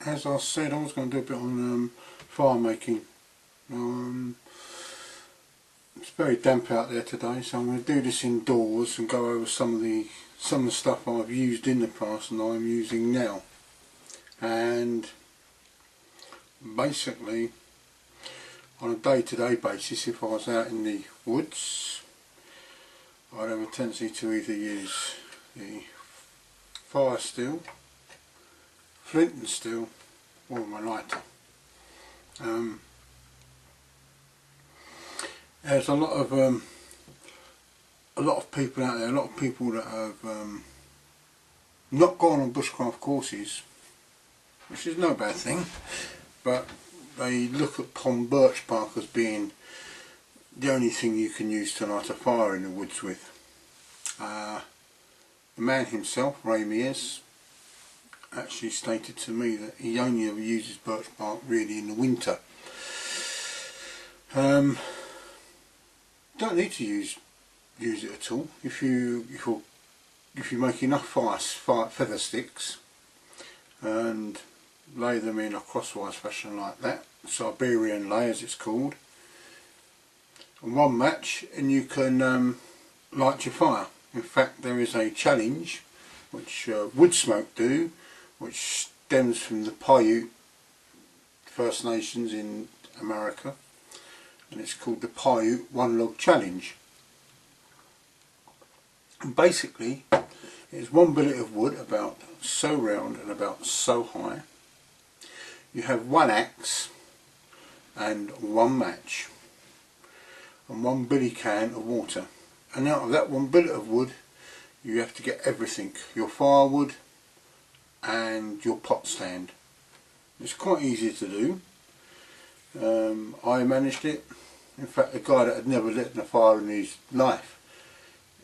as I said, I was going to do a bit on fire making. It's very damp out there today, so I'm going to do this indoors and go over some of the stuff I've used in the past and I'm using now. And basically, on a day-to-day basis, if I was out in the woods, I'd have a tendency to either use the fire steel, flint and steel, or my lighter. There's a lot of people out there, a lot of people that have not gone on bushcraft courses, which is no bad thing, but they look at birch bark as being the only thing you can use to light a fire in the woods with. The man himself, Ray Mears, actually stated to me that he only ever uses birch bark really in the winter. Don't need to use it at all. If you make enough feather sticks and lay them in a crosswise fashion like that, Siberian lay as it's called, and one match, and you can light your fire. In fact, there is a challenge which Woodsmoke do, which stems from the Paiute First Nations in America, and it's called the Paiute One Log Challenge. And basically, it's one billet of wood about so round and about so high. You have one axe and one match and one billy can of water, and out of that one billet of wood you have to get everything: your firewood and your pot stand. It's quite easy to do. I managed it. In fact, a guy that had never lit a fire in his life,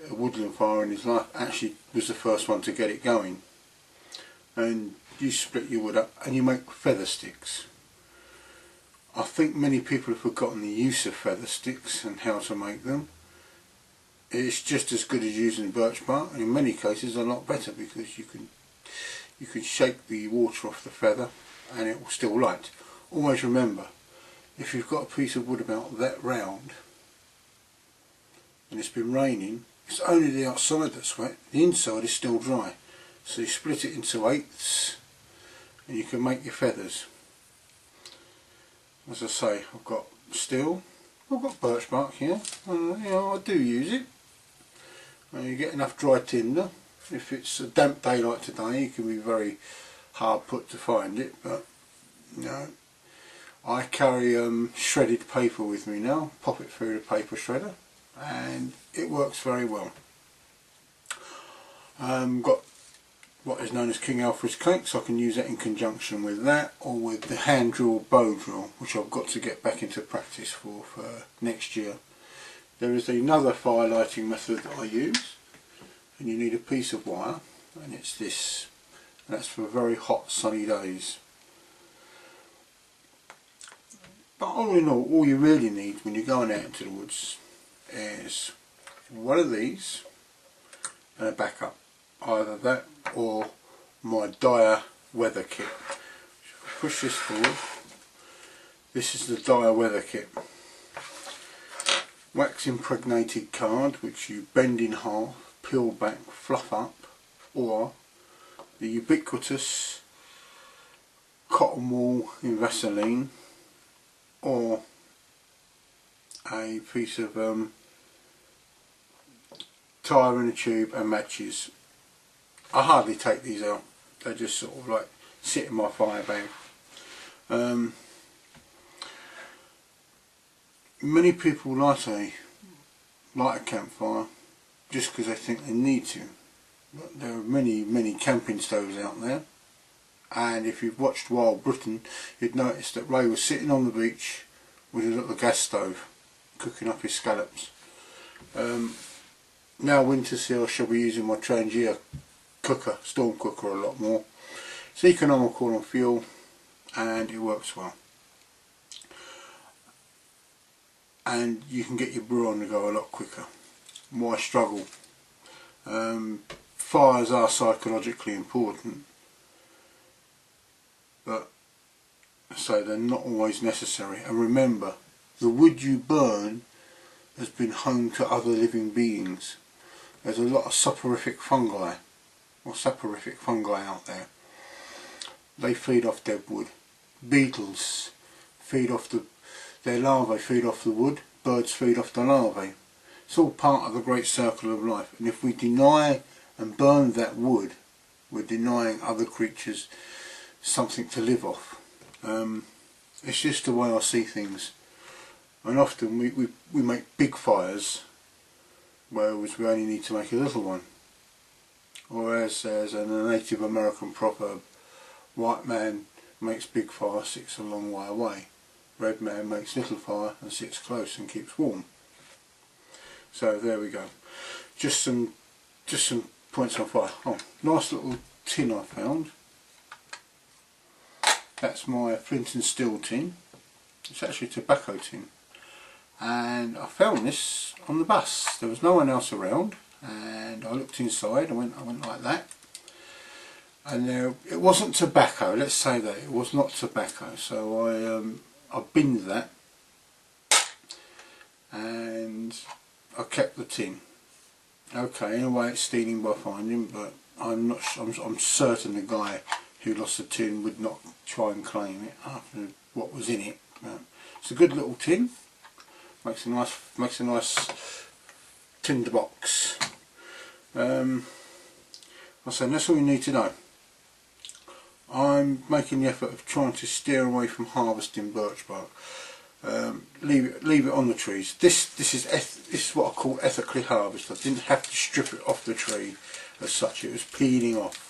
a woodland fire in his life, actually was the first one to get it going. And you split your wood up and you make feather sticks. I think many people have forgotten the use of feather sticks and how to make them. It's just as good as using birch bark, and in many cases a lot better, because you can shake the water off the feather and it will still light. Always remember, if you've got a piece of wood about that round and it's been raining, it's only the outside that's wet, the inside is still dry. So you split it into eighths and you can make your feathers. As I say, I've got steel, I've got birch bark here, I do use it. You get enough dry tinder. If it's a damp day like today, it can be very hard put to find it, but I carry shredded paper with me now, pop it through the paper shredder, and it works very well. Got what is known as King Alfred's cake, so I can use that in conjunction with that, or with the hand drill bow drill, which I've got to get back into practice for next year. There is another fire lighting method that I use, and you need a piece of wire, and it's this, and that's for very hot sunny days. But all in all you really need when you're going out into the woods is one of these and a backup. Either that or my dire weather kit. Push this forward. This is the dire weather kit. Wax impregnated card, which you bend in half, peel back, fluff up, or the ubiquitous cotton wool in Vaseline, or a piece of tire in a tube and matches. I hardly take these out, they just sort of like sit in my fire bag. Many people light a campfire just because they think they need to, but there are many camping stoves out there, and if you've watched Wild Britain you'd notice that Ray was sitting on the beach with a little gas stove cooking up his scallops. Now winter's here, I shall be using my Trangia cooker, storm cooker, a lot more. It's economical on fuel and it works well. And you can get your brew on the go a lot quicker. Why struggle? Fires are psychologically important, but so they're not always necessary. And remember, the wood you burn has been home to other living beings. There's a lot of soporific fungi out there. They feed off dead wood. Beetles feed off their larvae feed off the wood. Birds feed off the larvae. It's all part of the great circle of life. And if we deny and burn that wood, we're denying other creatures something to live off. It's just the way I see things. And often we make big fires, whereas we only need to make a little one. Or as in a Native American proverb, white man makes big fire, sits a long way away. Red man makes little fire and sits close and keeps warm. So there we go. Just some points on fire. Oh, nice little tin I found. That's my flint and steel tin. It's actually a tobacco tin. And I found this on the bus. There was no one else around, and I looked inside. I went like that, and there it wasn't tobacco. Let's say that it was not tobacco. So I binned that, and I kept the tin. Okay, in a way it's stealing by finding, but I'm certain the guy who lost the tin would not try and claim it after what was in it. It's a good little tin. Makes a nice tinder box. I say that's all you need to know. I'm making the effort of trying to steer away from harvesting birch bark. Leave it on the trees. This is what I call ethically harvested. I didn't have to strip it off the tree as such. It was peeling off.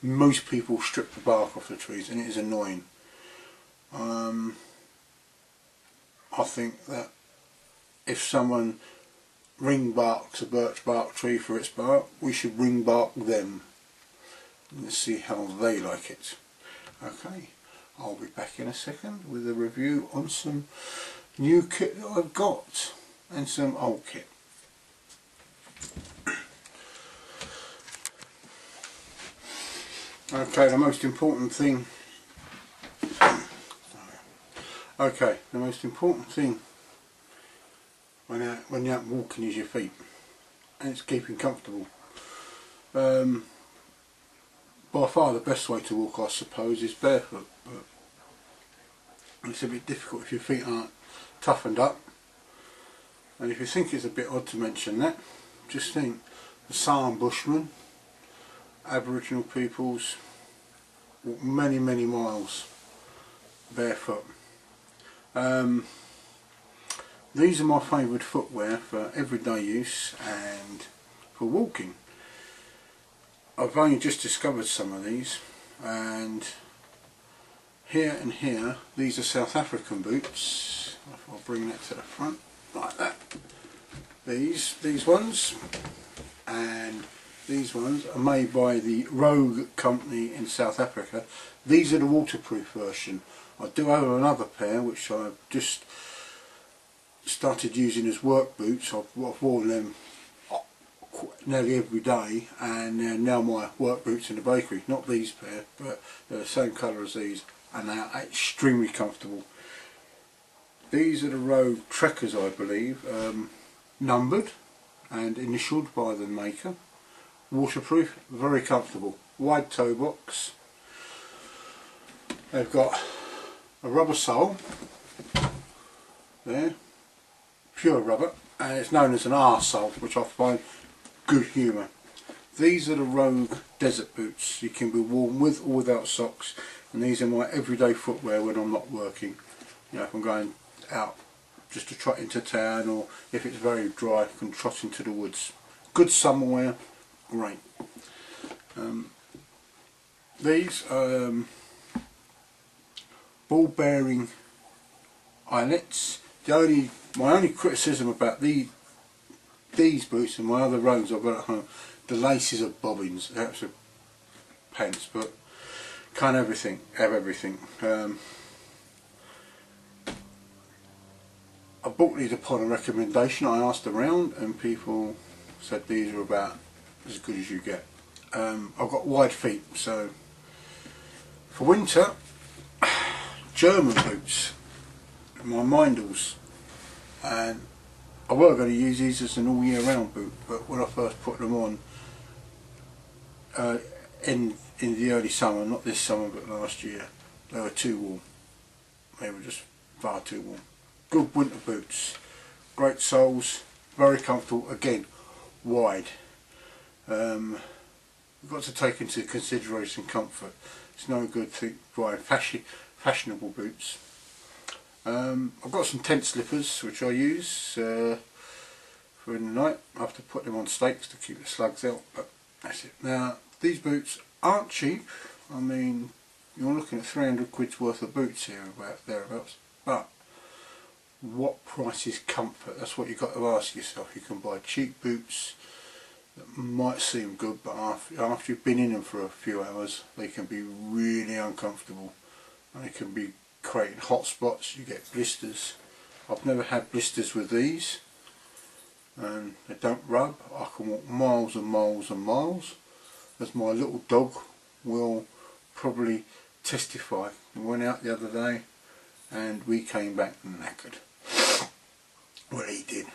Most people strip the bark off the trees, and it is annoying. I think that if someone ring barks a birch bark tree for its bark, we should ring bark them. Let's see how they like it. Okay, I'll be back in a second with a review on some new kit that I've got and some old kit. Okay, the most important thing when you're out walking is your feet, and it's keeping comfortable. By far the best way to walk, I suppose, is barefoot, but it's a bit difficult if your feet aren't toughened up. And if you think it's a bit odd to mention that, just think the Saan Bushmen, Aboriginal peoples, walk many miles barefoot. These are my favourite footwear for everyday use and for walking. I've only just discovered some of these, and here and here, these are South African boots. I'll bring that to the front like that. These ones, and these ones are made by the Rogue company in South Africa. These are the waterproof version. I do have another pair which I've just started using as work boots. I've worn them nearly every day, and they're now my work boots in the bakery. Not these pair, but they're the same colour as these, and they are extremely comfortable. These are the Rogue Trekkers, I believe, numbered and initialed by the maker. Waterproof, very comfortable. Wide toe box. They've got a rubber sole there, pure rubber, and it's known as an R sole, which I find good humour. These are the Rogue desert boots. You can be worn with or without socks, and these are my everyday footwear when I'm not working. You know, if I'm going out just to trot into town, or if it's very dry, I can trot into the woods. Good summer wear, great. These ball bearing eyelets. My only criticism about these boots and my other Rogues I've got at home, the laces are bobbins. That's a pence, but can't have everything. I bought these upon a recommendation. I asked around, and people said these are about as good as you get. I've got wide feet, so for winter German boots, my Mindels, and I were going to use these as an all year round boot, but when I first put them on in the early summer, not this summer but last year, they were too warm. They were just far too warm. Good winter boots, great soles, very comfortable, again wide. We've got to take into consideration comfort. It's no good to buy fashionable boots. I've got some tent slippers which I use for in the night. I have to put them on stakes to keep the slugs out, but that's it. Now these boots aren't cheap. I mean, you're looking at 300 quid's worth of boots here, about thereabouts, but what price is comfort? That's what you've got to ask yourself. You can buy cheap boots that might seem good, but after you've been in them for a few hours, they can be really uncomfortable. They can be creating hot spots, you get blisters. I've never had blisters with these, and they don't rub. I can walk miles and miles and miles, as my little dog will probably testify. We went out the other day and we came back knackered. Well, he did.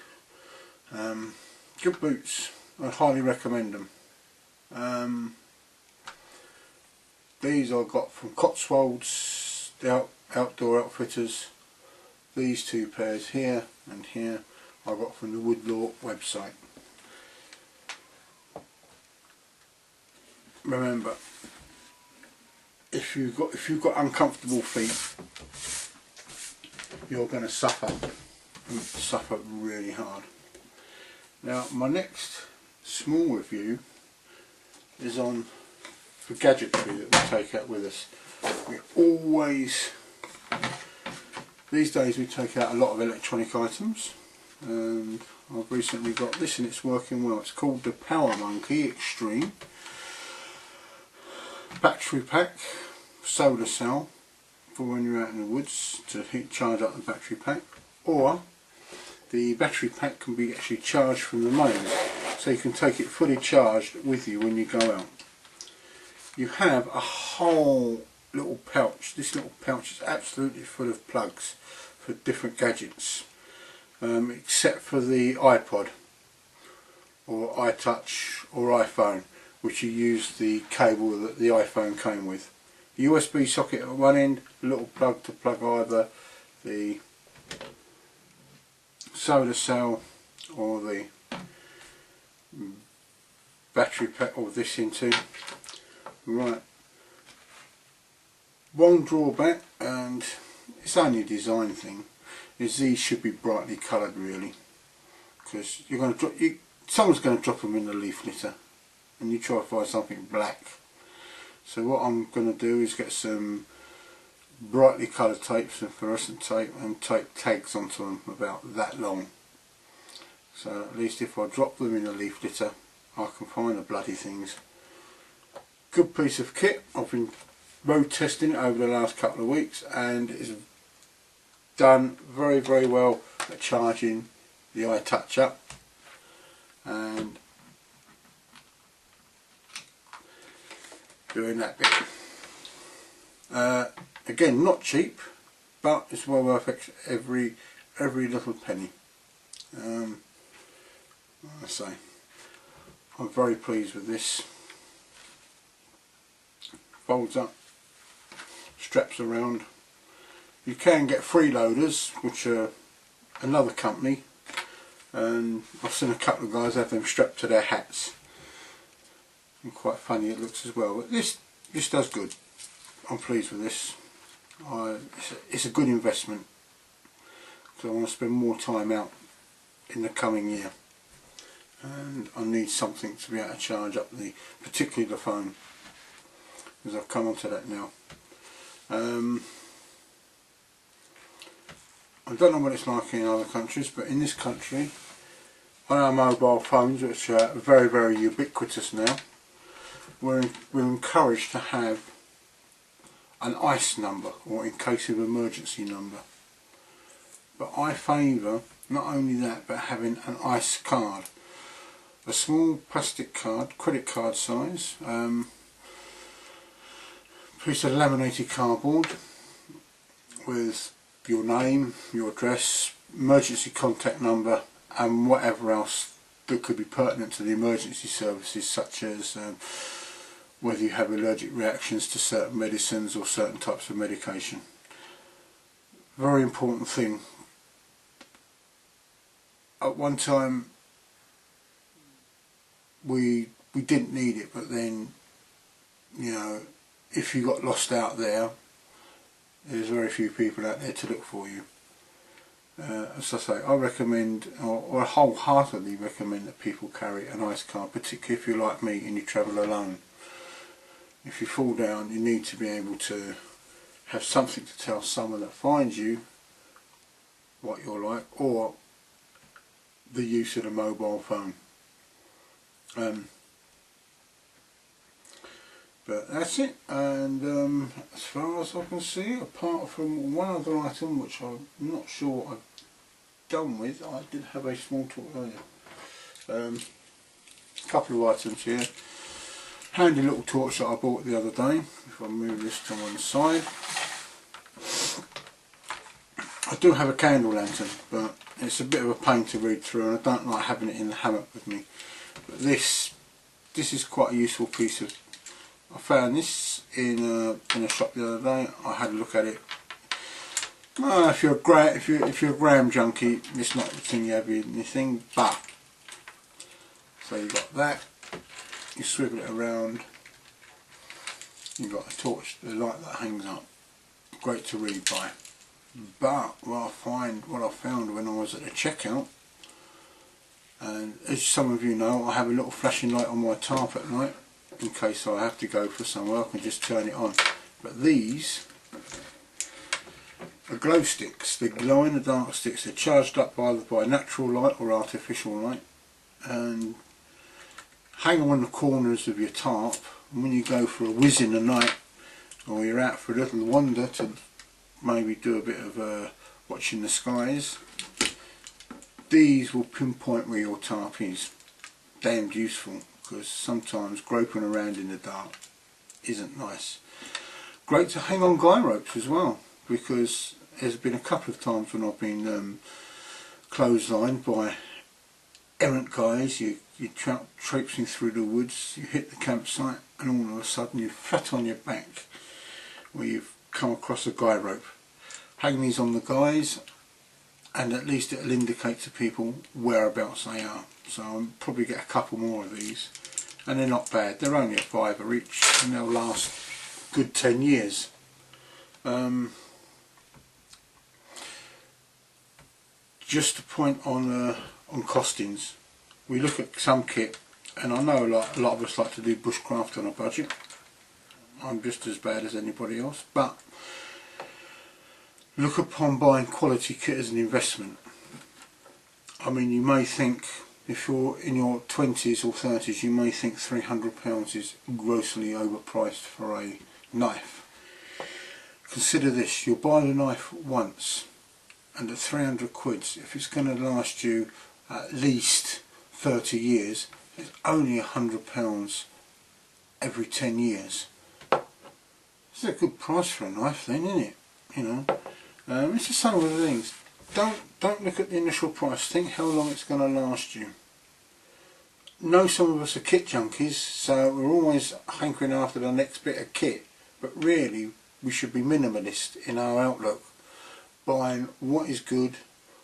Good boots, I'd highly recommend them. These I got from Cotswolds, the outdoor outfitters. These two pairs here and here I got from the Woodlaw website. Remember, if you've got uncomfortable feet, you're going to suffer really hard. Now my next small review is on the gadgetry that we take out with us. We always, these days we take out a lot of electronic items, and I've recently got this and it's working well. It's called the Power Monkey Extreme battery pack, solar cell for when you're out in the woods to charge up the battery pack, or the battery pack can be actually charged from the mains, so you can take it fully charged with you when you go out. You have a whole little pouch. This little pouch is absolutely full of plugs for different gadgets, except for the iPod or iTouch or iPhone, which you use the cable that the iPhone came with. The USB socket at one end, a little plug to plug either the solar cell or the battery pack or this into. Right. One drawback, and it's only a design thing, is these should be brightly coloured really, because you're going to drop, someone's going to drop them in the leaf litter, and you try to find something black. So what I'm going to do is get some brightly coloured tape, some fluorescent tape, and tape tags onto them about that long. So at least if I drop them in the leaf litter, I can find the bloody things. Good piece of kit. I've been road testing it over the last couple of weeks, and it's done very well at charging the iTouch up, and doing that bit. Again, not cheap, but it's well worth every little penny. I say, I'm very pleased with this. Folds up, straps around. You can get freeloaders, which are another company, and I've seen a couple of guys have them strapped to their hats, and quite funny it looks as well. But this does good. I'm pleased with this. It's a good investment, because I want to spend more time out in the coming year, and I need something to be able to charge up particularly the phone, because I've come onto that now. I don't know what it's like in other countries, but in this country, on our mobile phones, which are very ubiquitous now, we're encouraged to have an ICE number, or in case of emergency number. But I favour not only that, but having an ICE card, a small plastic card, credit card size, piece of laminated cardboard with your name, your address, emergency contact number and whatever else that could be pertinent to the emergency services, such as whether you have allergic reactions to certain medicines or certain types of medication. Very important thing. At one time we didn't need it, but then, you know, if you got lost out there, there's very few people out there to look for you. As I say, I recommend, or wholeheartedly recommend, that people carry an ice card, particularly if you're like me and you travel alone. If you fall down, you need to be able to have something to tell someone that finds you what you're like, or the use of the mobile phone. But that's it, and as far as I can see, apart from one other item which I'm not sure what I've done with, I did have a small talk earlier. A couple of items here. Handy little torch that I bought the other day. If I move this to one side. I do have a candle lantern, but it's a bit of a pain to read through, and I don't like having it in the hammock with me. But this is quite a useful piece of. I found this in a shop the other day. I had a look at it. If you're a gram junkie, it's not the thing you have in this thing. But so you've got that. You swivel it around. You've got a torch, the light that hangs up. Great to read by. But what I found when I was at the checkout, and as some of you know, I have a little flashing light on my tarp at night in case I have to go for somewhere. I can just turn it on. But these are glow sticks. They're glow in the dark sticks. They're charged up either by natural light or artificial light, and hang on the corners of your tarp. And when you go for a whiz in the night, or you're out for a little wander to maybe do a bit of watching the skies, these will pinpoint where your tarp is. Damned useful, because sometimes groping around in the dark isn't nice. Great to hang on guy ropes as well, because there's been a couple of times when I've been clotheslined by errant guys. You're traipsing through the woods, you hit the campsite, and all of a sudden you're flat on your back where you've come across a guy rope. Hang these on the guys, and at least it'll indicate to people whereabouts they are. So I'll probably get a couple more of these, and they're not bad. They're only a £5 each, and they'll last a good 10 years. Just a point on costings. We look at some kit, and I know a lot of us like to do bushcraft on a budget. I'm just as bad as anybody else, but look upon buying quality kit as an investment. I mean, you may think, if you're in your 20s or 30s, you may think £300 is grossly overpriced for a knife. Consider this: you'll buy the knife once, and at 300 quid, if it's going to last you at least 30 years, it's only £100 every 10 years. It's a good price for a knife then, isn't it? You know, it's the same with things. Don't look at the initial price, think how long it's going to last you. Know some of us are kit junkies, so we're always hankering after the next bit of kit, but really we should be minimalist in our outlook, buying what is good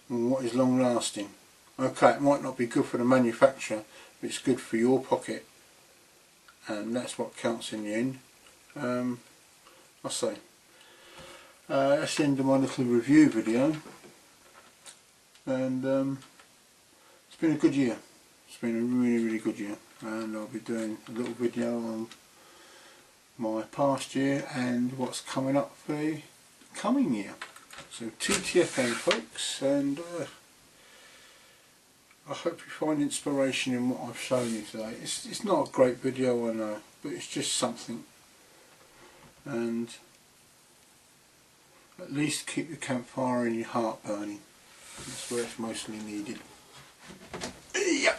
and what is long lasting. Okay, it might not be good for the manufacturer, but it's good for your pocket, and that's what counts in the end. I say, that's the end of my little review video, and it's been a good year. It's been a really good year, and I'll be doing a little video on my past year and what's coming up for the coming year. So TTFN folks, and I hope you find inspiration in what I've shown you today. It's not a great video, I know, but it's just something, and at least keep the campfire in your heart burning. That's where it's mostly needed. Yeah.